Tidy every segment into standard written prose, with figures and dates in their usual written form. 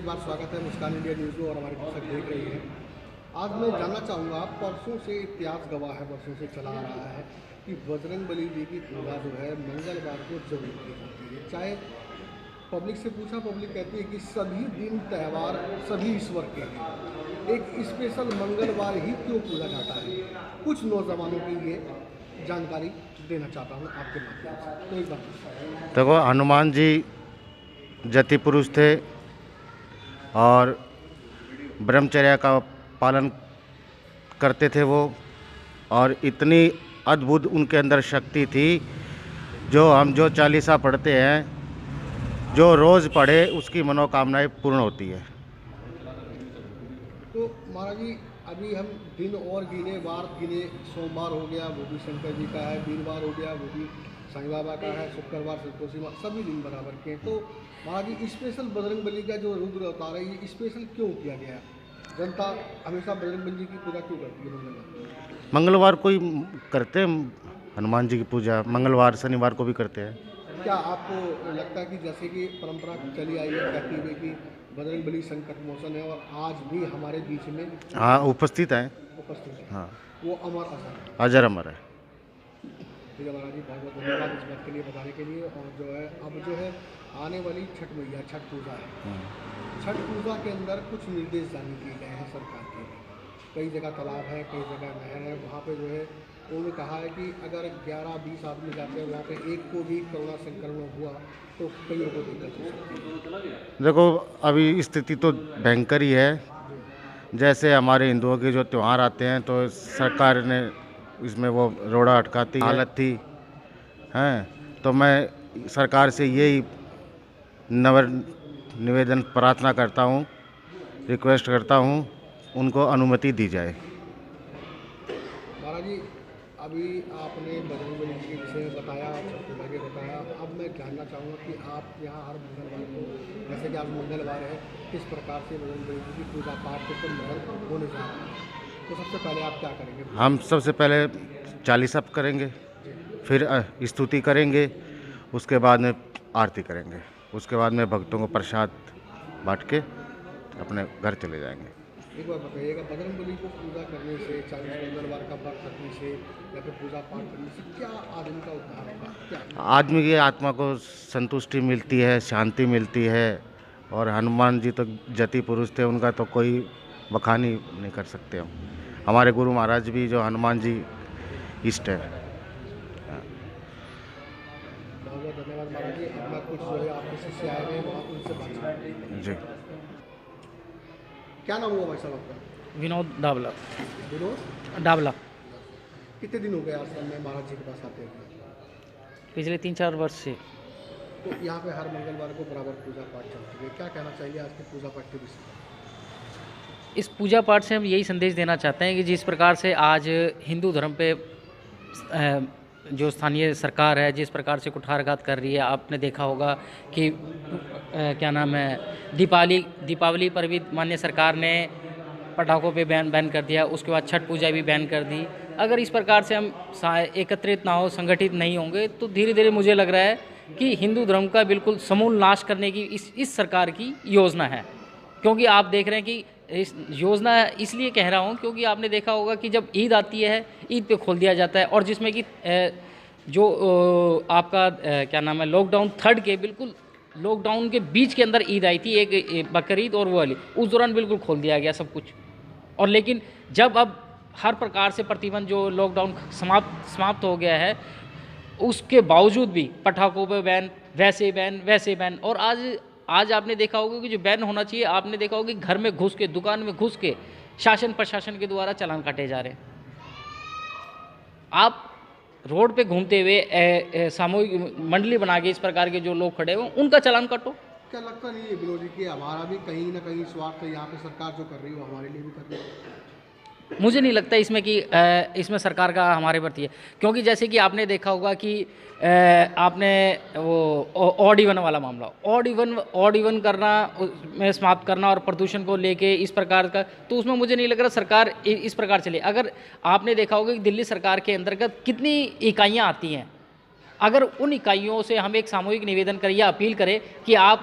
बार स्वागत है मुस्कान India news में और हमारे दर्शक देख रही हैं। आज मैं जानना चाहूँगा, परसों से इतिहास गवाह है, वर्षों से चला आ रहा है कि बजरंगबली जी की पूजा जो है मंगलवार को जरूर की जाती है। चाहे पब्लिक से पूछा, पब्लिक कहती है कि सभी दिन त्यौहार सभी ईश्वर के हैं, एक स्पेशल मंगलवार ही क्यों पूजा जाता है। कुछ नौजवानों की ये जानकारी देना चाहता हूँ आपके माध्यम से। तो एक बात देखो, हनुमान जी जति पुरुष थे और ब्रह्मचर्य का पालन करते थे वो, और इतनी अद्भुत उनके अंदर शक्ति थी। जो चालीसा पढ़ते हैं, जो रोज़ पढ़े, उसकी मनोकामनाएं पूर्ण होती है। तो महाराज जी, अभी हम दिन और गिने, वार गिने। सोमवार हो गया, वो भी शंकर जी का है। वीरवार हो गया, वो भी साईं बाबा का है। शुक्रवार संतोषी माँ, सभी दिन बराबर के हैं। तो महाराज जी, स्पेशल बजरंगबली का जो रुद्र अवतार है, ये स्पेशल क्यों किया गया है? जनता हमेशा बजरंगबली जी की पूजा क्यों करती है मंगलवार? मंगलवार को ही करते हैं हनुमान जी की पूजा, मंगलवार शनिवार को भी करते हैं। क्या आपको लगता है कि जैसे कि परंपरा चली आई है कहती हुई कि बजरंगबली संकट मोचन है और आज भी हमारे बीच में हाँ, उपस्थित हैं। उपस्थित है, हाँ, वो अमर असर है? अजर अमर है। ठीक है महाराज जी, बहुत बहुत धन्यवाद इस बात के लिए बताने के लिए। और जो है, अब जो है आने वाली छठ मैया, छठ पूजा है। छठ पूजा के अंदर कुछ निर्देश जारी किए गए हैं सरकार के। कई जगह तालाब है, कई जगह नहर है। वहाँ पे जो है उन्होंने कहा है कि अगर 11-20 आदमी जाते हैं वहाँ पे, एक को भी कोरोना संक्रमण हुआ तो कईयों को दिक्कत हो सकती है। देखो, अभी स्थिति तो भयंकर ही है। जैसे हमारे हिंदुओं के जो त्यौहार आते हैं, तो सरकार ने इसमें वो रोड़ा अटकाती हालत थी हैं। तो मैं सरकार से यही निवेदन प्रार्थना करता हूँ, रिक्वेस्ट करता हूँ, उनको अनुमति दी जाए। महाराज जी, अभी आपने बजरंगबली जी के विषय में बताया, छठ पूजा के बताया। अब मैं जानना चाहूँगा कि आप यहाँ हर मंगलवार को, जैसे कि आज मंगलवार है, किस प्रकार से बजरंगबली जी की पूजा पाठ के मंगल होने जा रहा है। तो सबसे पहले आप क्या करेंगे? हम सबसे पहले चालीसा करेंगे, फिर स्तुति करेंगे, उसके बाद में आरती करेंगे, उसके बाद में भक्तों को प्रसाद बांट के अपने घर चले जाएंगे। एक बार बताइएगा, बजरंगबली को पूजा करने से, 40 मंगलवार का व्रत रखने से या फिर पूजा पाठ करने से क्या आदमी का उद्धार होगा? क्या आदमी की आत्मा को संतुष्टि मिलती है, शांति मिलती है। और हनुमान जी तो जति पुरुष थे, उनका तो कोई बखान ही नहीं कर सकते हम। हमारे गुरु महाराज भी जो हनुमान जी इष्ट है। बहुत बहुत धन्यवाद महाराज जी। अपना कुछ जो है आपके शिष्य आए हैं, वहाँ उनसे बातचीत। जी, क्या नाम हुआ भाई साहब आपका? विनोद डावला। विनोद डावला। कितने दिन हो गए आश्रम में महाराज जी के पास आते हैं? पिछले 3-4 वर्ष से। तो यहाँ पे हर मंगलवार को बराबर पूजा पाठ चलती है। क्या कहना चाहिए आज के पूजा पाठ के विषय में? इस पूजा पाठ से हम यही संदेश देना चाहते हैं कि जिस प्रकार से आज हिंदू धर्म पे जो स्थानीय सरकार है, जिस प्रकार से कुठारघात कर रही है, आपने देखा होगा कि क्या नाम है, दीपावली पर भी माननीय सरकार ने पटाखों पे बैन कर दिया। उसके बाद छठ पूजा भी बैन कर दी। अगर इस प्रकार से हम एकत्रित ना हो, संगठित नहीं होंगे, तो धीरे धीरे मुझे लग रहा है कि हिंदू धर्म का बिल्कुल समूल नाश करने की इस सरकार की योजना है। क्योंकि आप देख रहे हैं कि इस योजना इसलिए कह रहा हूँ क्योंकि आपने देखा होगा कि जब ईद आती है, ईद पे खोल दिया जाता है, और जिसमें कि जो आपका क्या नाम है, लॉकडाउन थर्ड के बिल्कुल लॉकडाउन के बीच के अंदर ईद आई थी, एक बकरीद और वो वाली, उस दौरान बिल्कुल खोल दिया गया सब कुछ। और लेकिन जब अब हर प्रकार से प्रतिबंध, जो लॉकडाउन समाप्त हो गया है, उसके बावजूद भी पटाखों पे बैन, वैसे बैन। और आज आपने देखा होगा कि जो बैन होना चाहिए, आपने देखा होगा कि घर में घुस के, दुकान में घुस के शासन प्रशासन के द्वारा चालान काटे जा रहे हैं। आप रोड पे घूमते हुए सामूहिक मंडली बना के इस प्रकार के जो लोग खड़े हुए, उनका चालान काटो। क्या लगता नहीं है विनोद जी कि हमारा भी कहीं ना कहीं स्वार्थ है? यहाँ पे सरकार जो कर रही है वो हमारे लिए भी कर रही है। मुझे नहीं लगता इसमें कि इसमें सरकार का हमारे प्रति है। क्योंकि जैसे कि आपने देखा होगा कि आपने वो ऑड इवन वाला मामला, ऑड इवन करना, उसमें समाप्त करना और प्रदूषण को लेके इस प्रकार का, तो उसमें मुझे नहीं लग रहा सरकार इस प्रकार चले। अगर आपने देखा होगा कि दिल्ली सरकार के अंतर्गत कितनी इकाइयाँ आती हैं, अगर उन इकाइयों से हम एक सामूहिक निवेदन करें या अपील करें कि आप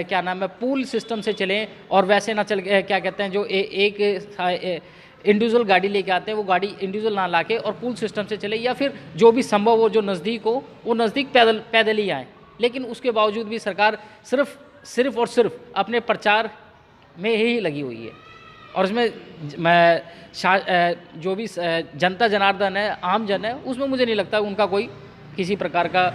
क्या नाम है पूल सिस्टम से चलें और वैसे ना चल क्या कहते हैं जो एक इंडिविजुअल गाड़ी लेके आते हैं वो गाड़ी इंडिविजुअल ना लाके और पूल सिस्टम से चले, या फिर जो भी संभव हो जो नज़दीक हो वो नज़दीक पैदल ही आएँ। लेकिन उसके बावजूद भी सरकार सिर्फ और सिर्फ अपने प्रचार में ही लगी हुई है। और इसमें जो भी जनता जनार्दन है, आम जन है, उसमें मुझे नहीं लगता उनका कोई किसी प्रकार का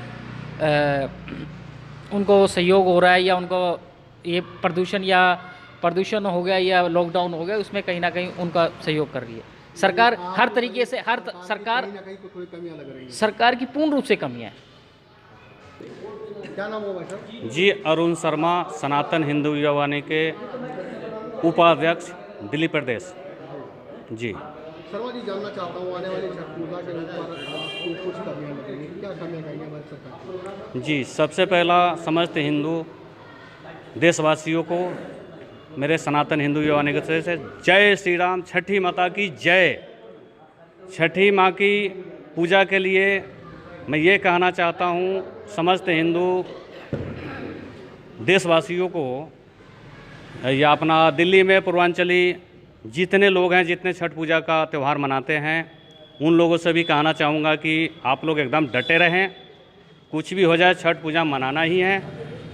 उनको सहयोग हो रहा है, या उनको ये प्रदूषण हो गया या लॉकडाउन हो गया उसमें कहीं ना कहीं उनका सहयोग कर रही है सरकार। हर तरीके से सरकार कहीं ना कहीं कोई कमियां लग रही हैं। सरकार की पूर्ण रूप से कमियां हैं। क्या नाम होगा सर? जी, अरुण शर्मा, सनातन हिंदू युवा वाहिनी के उपाध्यक्ष, दिल्ली प्रदेश। जी शर्मा जी, जानना चाहता हूँ आने वाली छठ पूजा के ऊपर आपको कुछ कमियां लग रही हैं, क्या कमियां कहेंगे हमारी सरकार? जी, सबसे पहला समस्त हिंदू देशवासियों को मेरे सनातन हिंदू युवा वाहिनी की तरफ से जय श्री राम, छठी माता की जय। छठी माँ की पूजा के लिए मैं ये कहना चाहता हूँ समस्त हिंदू देशवासियों को, या अपना दिल्ली में पूर्वांचली जितने लोग हैं, जितने छठ पूजा का त्यौहार मनाते हैं, उन लोगों से भी कहना चाहूँगा कि आप लोग एकदम डटे रहें। कुछ भी हो जाए, छठ पूजा मनाना ही है।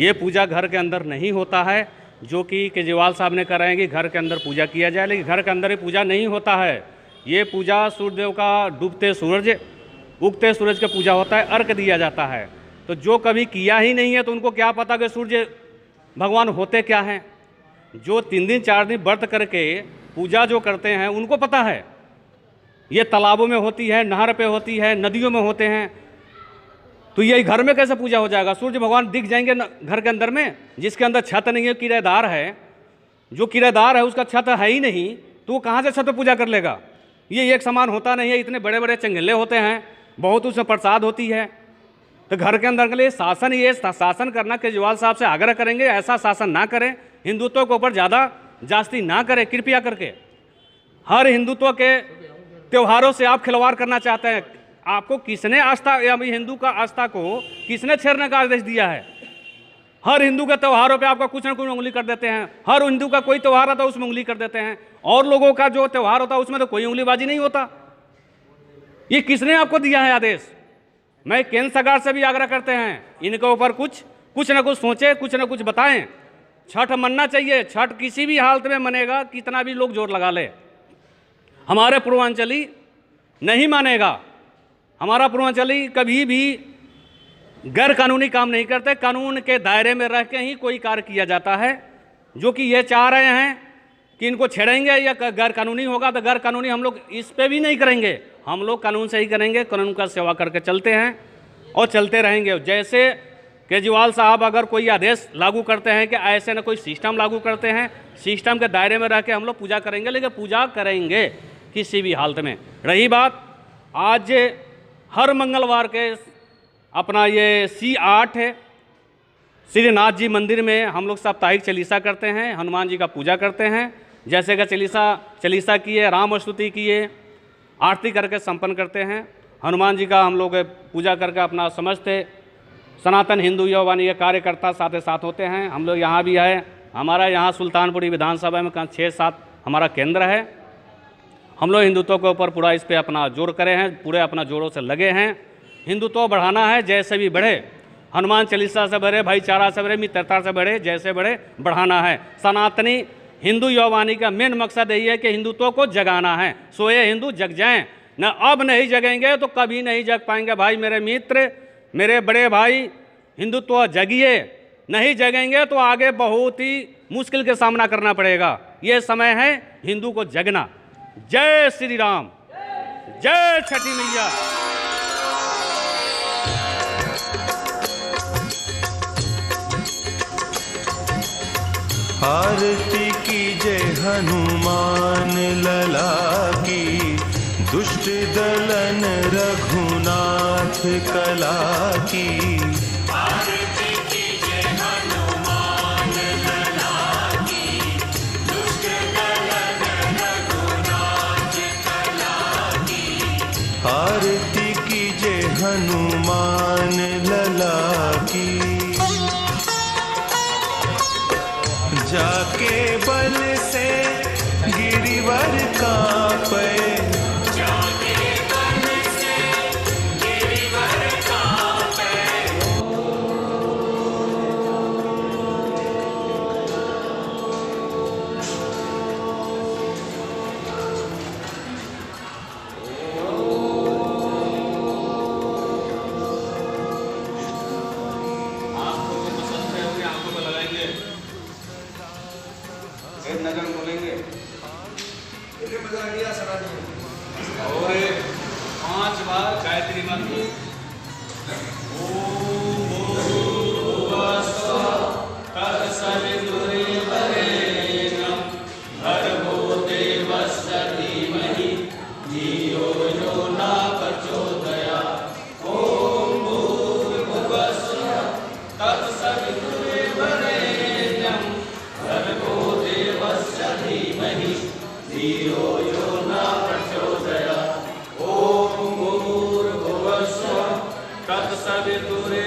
ये पूजा घर के अंदर नहीं होता है, जो कि केजरीवाल साहब ने कह रहे हैं कि घर के अंदर पूजा किया जाए, लेकिन घर के अंदर ही पूजा नहीं होता है। ये पूजा सूर्यदेव का डूबते सूरज उगते सूरज का पूजा होता है, अर्घ दिया जाता है। तो जो कभी किया ही नहीं है तो उनको क्या पता कि सूर्य भगवान होते क्या हैं। जो 3 दिन 4 दिन व्रत करके पूजा जो करते हैं उनको पता है। ये तालाबों में होती है, नहर पे होती है, नदियों में होते हैं, तो ये घर में कैसे पूजा हो जाएगा? सूर्य भगवान दिख जाएंगे घर के अंदर में? जिसके अंदर छत नहीं है, किराएदार है, जो किराएदार है उसका छत है ही नहीं, तो वो कहाँ से छत पे पूजा कर लेगा? ये एक समान होता नहीं है। इतने बड़े बड़े चंगेले होते हैं, बहुत उसमें प्रसाद होती है। तो घर के अंदर के लिए शासन, ये शासन करना केजरीवाल साहब से आग्रह करेंगे, ऐसा शासन ना करें, हिंदुत्व के ऊपर ज़्यादा जास्ती ना करें कृपया करके। हर हिंदुत्व के त्योहारों से आप खिलवाड़ करना चाहते हैं। आपको किसने आस्था या हिंदू का आस्था को किसने छेड़ने का आदेश दिया है? हर हिंदू के त्योहारों पे आपका कुछ ना कुछ उंगली कर देते हैं। हर हिंदू का कोई त्यौहार आता है उसमें उंगली कर देते हैं, और लोगों का जो त्यौहार होता है उसमें तो कोई उंगलीबाजी नहीं होता। ये किसने आपको दिया है आदेश? मैं केंद्र सरकार से भी आग्रह करते हैं, इनके ऊपर कुछ ना कुछ सोचे, कुछ ना कुछ बताएं। छठ मनना चाहिए, छठ किसी भी हालत में मनेगा, कितना भी लोग जोर लगा ले। हमारे पूर्वांचली नहीं मानेगा। हमारा पूर्वांचली कभी भी गैर कानूनी काम नहीं करते, कानून के दायरे में रह के ही कोई कार्य किया जाता है। जो कि ये चाह रहे हैं कि इनको छेड़ेंगे या गैर कानूनी होगा, तो गैर कानूनी हम लोग इस पे भी नहीं करेंगे। हम लोग कानून से ही करेंगे, कानून का सेवा करके चलते हैं और चलते रहेंगे। जैसे केजरीवाल साहब अगर कोई आदेश लागू करते हैं कि ऐसे ना कोई सिस्टम लागू करते हैं, सिस्टम के दायरे में रह के हम लोग पूजा करेंगे, लेकिन पूजा करेंगे किसी भी हालत में। रही बात, आज हर मंगलवार के अपना ये C8 है, श्रीनाथ जी मंदिर में हम लोग साप्ताहिक चालीसा करते हैं, हनुमान जी का पूजा करते हैं। जैसे कि चालीसा किए, राम स्तुति किए, आरती करके संपन्न करते हैं। हनुमान जी का हम लोग पूजा करके अपना समझते सनातन हिंदू युवा वाहिनी के कार्यकर्ता साथ होते हैं। हम लोग यहाँ भी है, हमारा यहाँ सुल्तानपुरी विधानसभा में 6-7 हमारा केंद्र है। हम लोग हिंदुत्व के ऊपर पूरा इस पे अपना जोर करे हैं, पूरे अपना जोरों से लगे हैं। हिंदुत्व बढ़ाना है, जैसे भी बढ़े, हनुमान चालीसा से बढ़े, भाईचारा से बढ़े, मित्रता से बढ़े, जैसे बढ़े बढ़ाना है। सनातनी हिंदू युवा वाहिनी का मेन मकसद यही है कि हिंदुत्व को जगाना है। सोए हिंदू जग जाएं, न अब नहीं जगेंगे तो कभी नहीं जग पाएंगे। भाई मेरे मित्र, मेरे बड़े भाई, हिंदुत्व जगिए, नहीं जगेंगे तो आगे बहुत ही मुश्किल के सामना करना पड़ेगा। ये समय है हिंदू को जगना। जय श्री राम, जय छठी मैया। आरती कीजय हनुमान लला की, दुष्ट दलन रघुनाथ कला की। आरती कीजय हनुमान लला की, दुष्ट दलन रघुनाथ कला की। आरती कीजय हनुमान मान लला की। जाके बल से गिरिवर कांपे, नजर बोलेंगे और 5 बार गायत्री मंत्र। ओम भूर्भुवः स्वः तत्सवितुर्वरेण्यं भर्गो देवस्य धीमहि धियो यो न प्रचोदयात्। ओम भूर्भुवः स्वः तत्सवितुर्वरेण्यं भर्गो देवस्य धीमहि धियो यो न प्रचोदयात्। ओम भूर्भुवः स्वः तत्सवितुर्वरेण्यं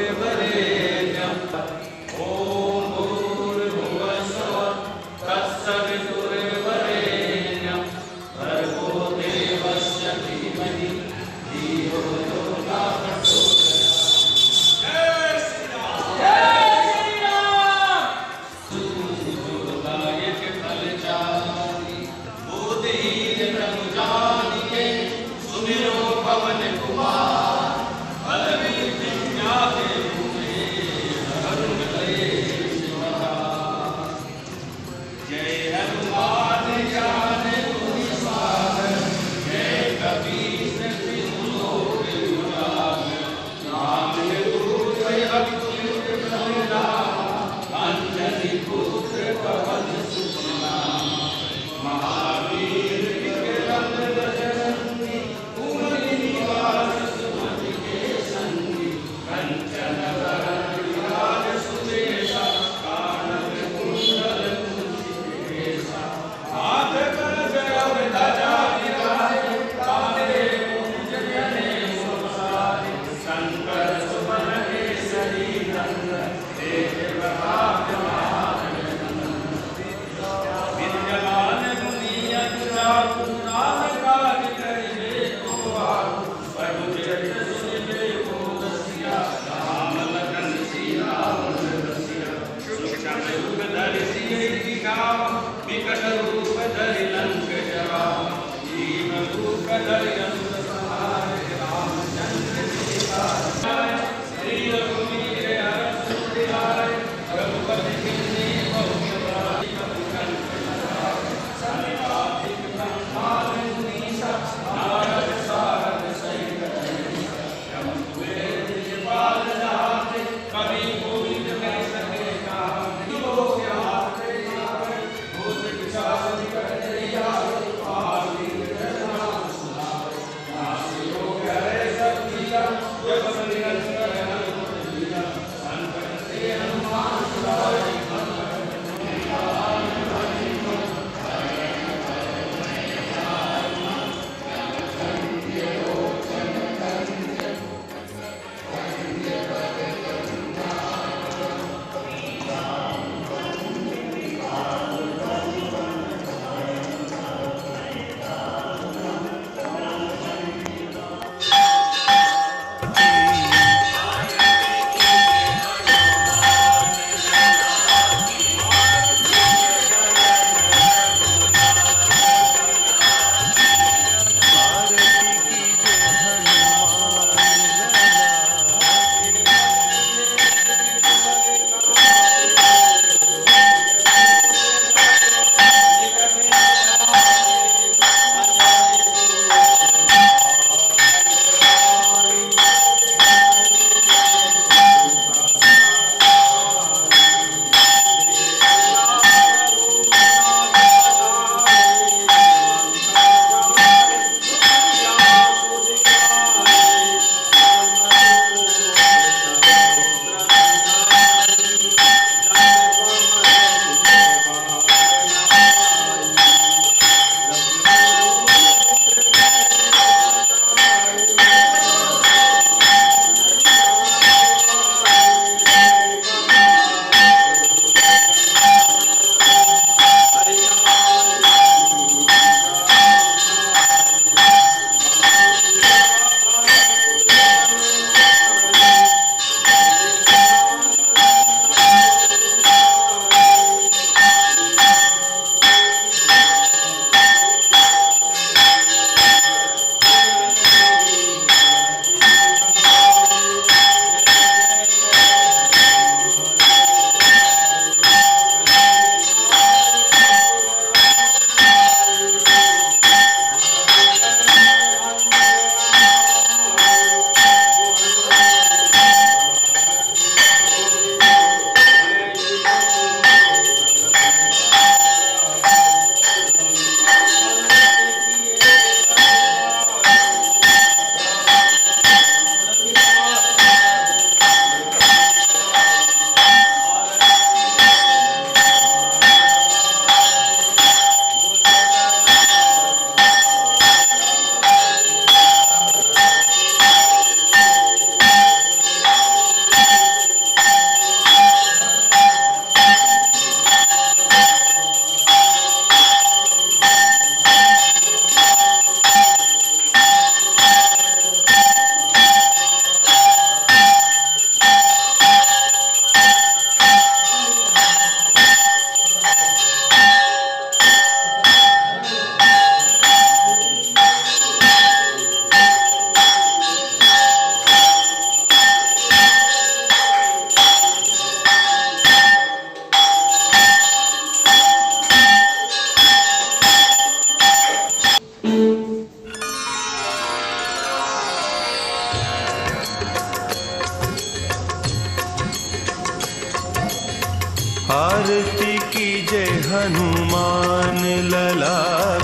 आरती की जय हनुमान लला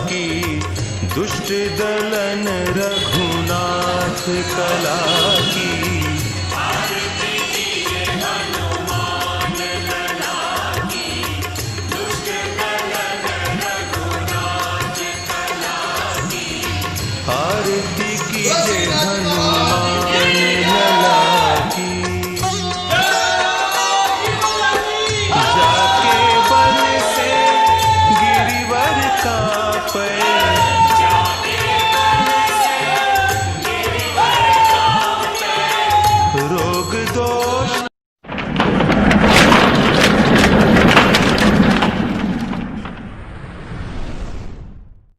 की, दुष्ट दलन रघुनाथ कला की। आरती कीजिए हनुमान लला की, दुष्ट दलन रघुनाथ कला की। आरती कीजिए हनुमान